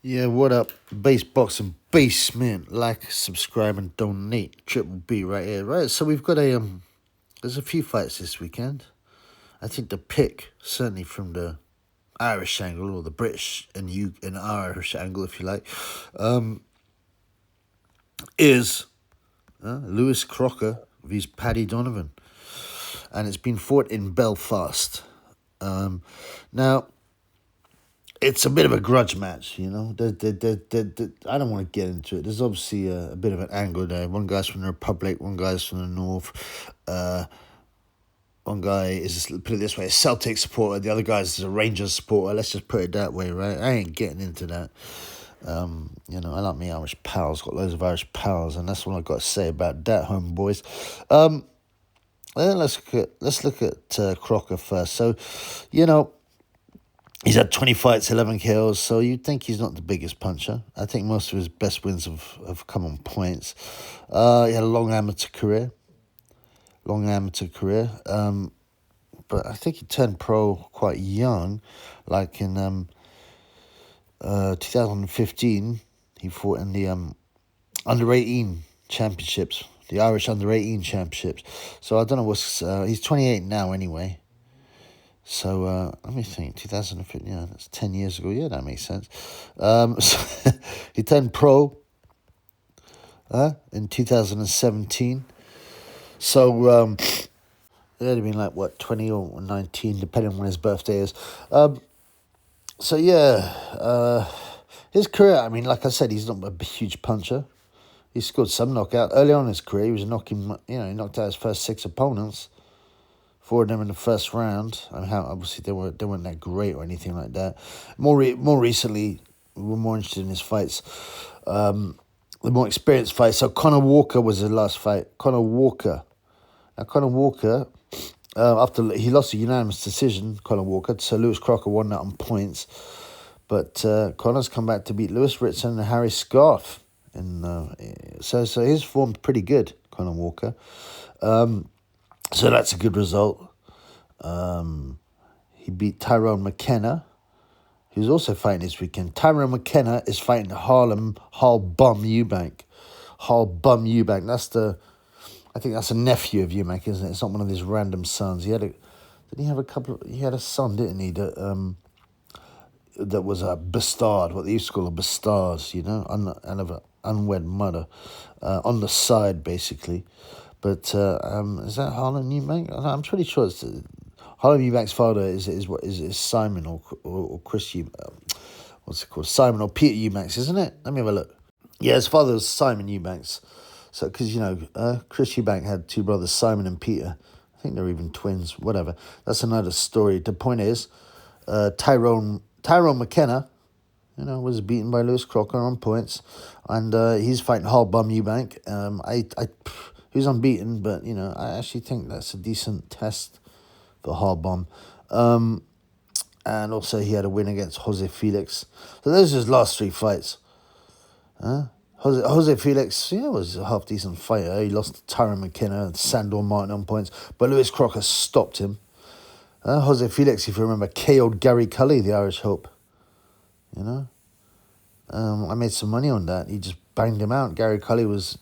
Yeah, what up? Base boxing basement. Like, subscribe, and donate. Triple B right here. Right, so we've got there's a few fights this weekend. I think the pick, certainly from the Irish angle or the British and Irish angle, if you like, is Lewis Crocker vs Paddy Donovan, and it's been fought in Belfast. Now, it's a bit of a grudge match, you know. I don't want to get into it. There's obviously a bit of an angle there. One guy's from the Republic, one guy's from the North. One guy is, put it this way, a Celtic supporter. The other guy's a Rangers supporter. Let's just put it that way, right? I ain't getting into that. You know, I like me Irish pals. Got loads of Irish pals, and that's what I got to say about that, homeboys. Let's look at Crocker first. So, you know, he's had 20 fights, 11 KOs, so you'd think he's not the biggest puncher. I think most of his best wins have come on points. He had a long amateur career. But I think he turned pro quite young. Like in 2015, he fought in the under-18 championships, the Irish under-18 championships. So I don't know what's... he's 28 now anyway. So, let me think, 2015, yeah, that's 10 years ago. Yeah, that makes sense. So he turned pro in 2017. So, it would have been like, 20 or 19, depending on when his birthday is. So, yeah, his career, I mean, like I said, he's not a huge puncher. He scored some knockout. Early on in his career, he was knocking, he knocked out his first 6 opponents. 4 of them in the first round. I mean, obviously they weren't that great or anything like that. More recently, we were more interested in his fights, the more experienced fights. So Conor Walker was the last fight. Conor Walker, after he lost a unanimous decision, Conor Walker. So Lewis Crocker won that on points, but Conor's come back to beat Lewis Ritson and Harry Scarf, and so his form's pretty good. Conor Walker. So that's a good result. He beat Tyrone McKenna, who's also fighting this weekend. Tyrone McKenna is fighting Hal Bum Eubank. I think that's a nephew of Eubank, isn't it? It's not one of his random sons. He had a son, didn't he? That was a bastard, what they used to call a bastard, you know, and of an unwed mother, on the side, basically. But is that Harlan Eubank? I'm pretty sure it's Harlan Eubank's father is Simon or Chris what's it called? Simon or Peter Eubanks, isn't it? Let me have a look. Yeah, his father was Simon Eubanks. So because Chris Eubank had 2 brothers, Simon and Peter. I think they're even twins. Whatever. That's another story. The point is, Tyrone McKenna, was beaten by Lewis Crocker on points, and he's fighting Hal Bum Eubank. He's unbeaten, but, I actually think that's a decent test for Harbom. And also he had a win against Jose Felix. So those are his last 3 fights. Jose Felix, was a half-decent fighter. He lost to Tyrone McKenna and Sandor Martin on points, but Lewis Crocker stopped him. Jose Felix, if you remember, KO'd Gary Cully, the Irish Hope. I made some money on that. He just banged him out. Gary Cully was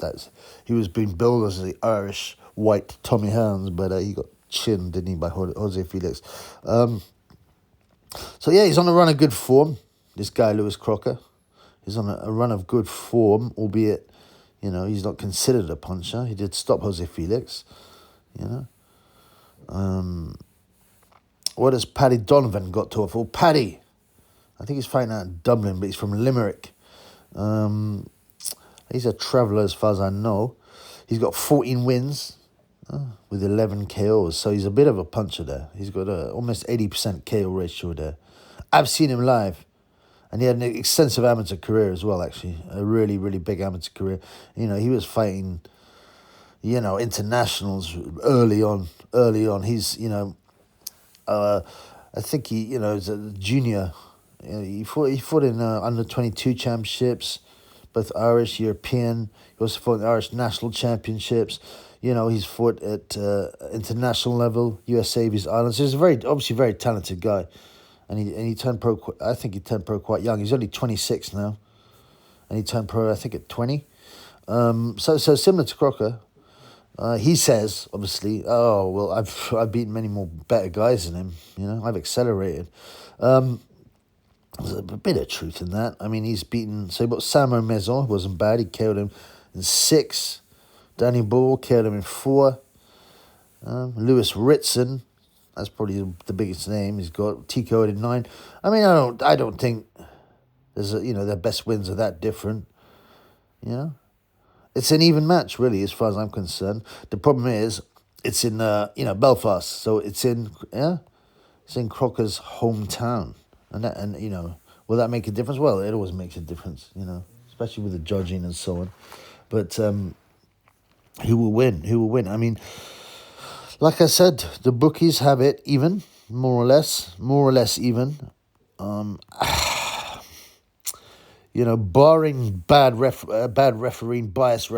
being billed as the Irish white Tommy Hearns, but he got chinned, didn't he, by Jose Felix. So yeah, he's on a run of good form. This guy Lewis Crocker, he's on a run of good form, albeit he's not considered a puncher. He did stop Jose Felix. What has Paddy Donovan got to offer? Well, Paddy, I think he's fighting out in Dublin, but he's from Limerick. He's a traveller as far as I know. He's got 14 wins with 11 KOs, so he's a bit of a puncher there. He's got almost 80% KO ratio there. I've seen him live, and he had an extensive amateur career as well, actually. A really, really big amateur career. He was fighting, internationals early on. He's, I think he, is a junior. He fought in under-22 championships, both Irish, European. He also fought in the Irish national championships. He's fought at international level, USA vs. Ireland. So he's obviously very talented guy. and he turned pro. I think he turned pro quite young. He's only 26 now, and he turned pro I think at 20. So similar to Crocker. He says, obviously, oh well, I've beaten many more better guys than him. You know, I've accelerated. There's a bit of truth in that. I mean, he's beaten. So he got Samo Maison, who wasn't bad. He killed him in 6. Danny Ball killed him in 4. Lewis Ritson, that's probably the biggest name he's got. TKO'd in 9. I mean, I don't think their best wins are that different. You know, it's an even match really, as far as I'm concerned. The problem is it's in Belfast, so it's in Crocker's hometown, and will that make a difference? Well, it always makes a difference, especially with the judging and so on. But who will win? Who will win? I mean, like I said, the bookies have it even, more or less even. Barring bad refereeing, biased,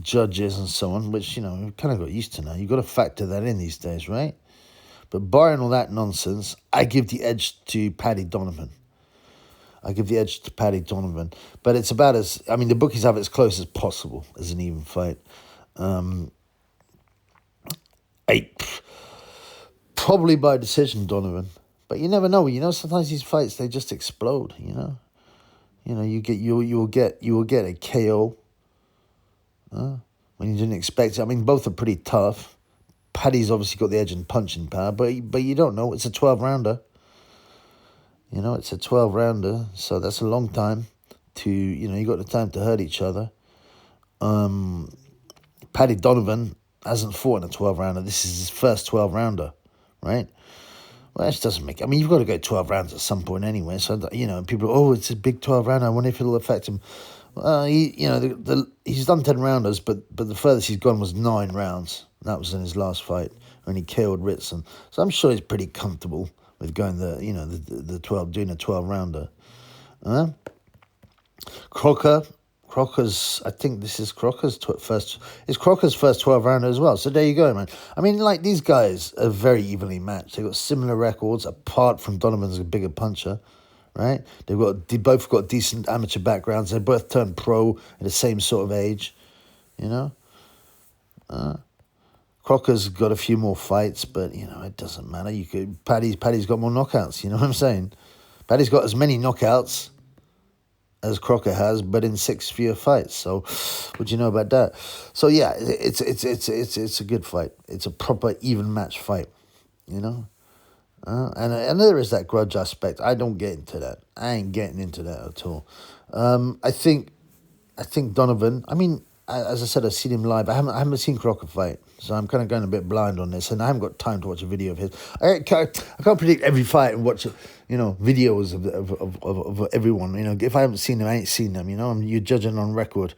judges and so on, which we've kind of got used to now. You've got to factor that in these days, right? But barring all that nonsense, I give the edge to Paddy Donovan. But it's about the bookies have it as close as possible as an even fight. Probably by decision, Donovan. But you never know. Sometimes these fights they just explode. You will get a KO when you didn't expect it. I mean, both are pretty tough. Paddy's obviously got the edge in punching power, but you don't know. It's a 12-rounder. It's a 12-rounder, so that's a long time to, you got the time to hurt each other. Paddy Donovan hasn't fought in a 12-rounder. This is his first 12-rounder, right? Well, that doesn't make... I mean, you've got to go 12 rounds at some point anyway. So, people, it's a big 12-rounder. I wonder if it'll affect him. He's done 10 rounders, but the furthest he's gone was 9 rounds. That was in his last fight, when he KO'd Ritson. So I'm sure he's pretty comfortable with going the 12, doing a 12-rounder. Crocker's, I think this is Crocker's first 12-rounder as well. So there you go, man. I mean, these guys are very evenly matched. They've got similar records, apart from Donovan's a bigger puncher, right? They both got decent amateur backgrounds. They both turned pro at the same sort of age, Crocker's got a few more fights, but, it doesn't matter. Paddy's got more knockouts, you know what I'm saying? Paddy's got as many knockouts as Crocker has, but in 6 fewer fights. So, what do you know about that? So yeah, it's a good fight. It's a proper even match fight, and there is that grudge aspect. I don't get into that. I ain't getting into that at all. I think Donovan. I mean, as I said, I've seen him live. I haven't seen Crocker fight, so I'm kind of going a bit blind on this, and I haven't got time to watch a video of his. I can't predict every fight and watch, videos of everyone. If I haven't seen them, I ain't seen them. You're judging on record.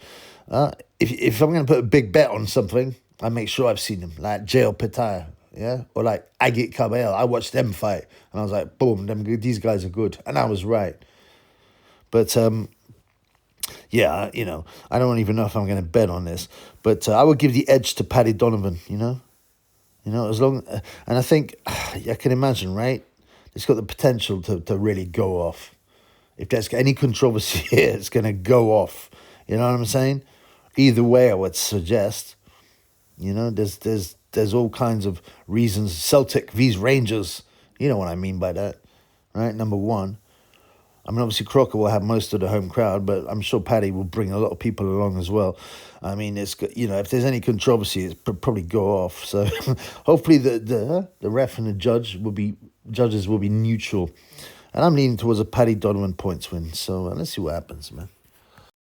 If I'm going to put a big bet on something, I make sure I've seen them, like Jail Pitaya, yeah, or like Agit Kabel. I watched them fight, and I was like, boom, these guys are good, and I was right. But yeah, I don't even know if I'm going to bet on this, but I would give the edge to Paddy Donovan, as long, and I think, I can imagine, right? It's got the potential to really go off. If there's any controversy here, it's going to go off. You know what I'm saying? Either way, I would suggest, there's all kinds of reasons. Celtic vs Rangers, you know what I mean by that, right? Number one. I mean, obviously, Crocker will have most of the home crowd, but I'm sure Paddy will bring a lot of people along as well. I mean, if there's any controversy, it's probably go off. So hopefully the ref and the judges will be neutral. And I'm leaning towards a Paddy Donovan points win. So let's see what happens, man.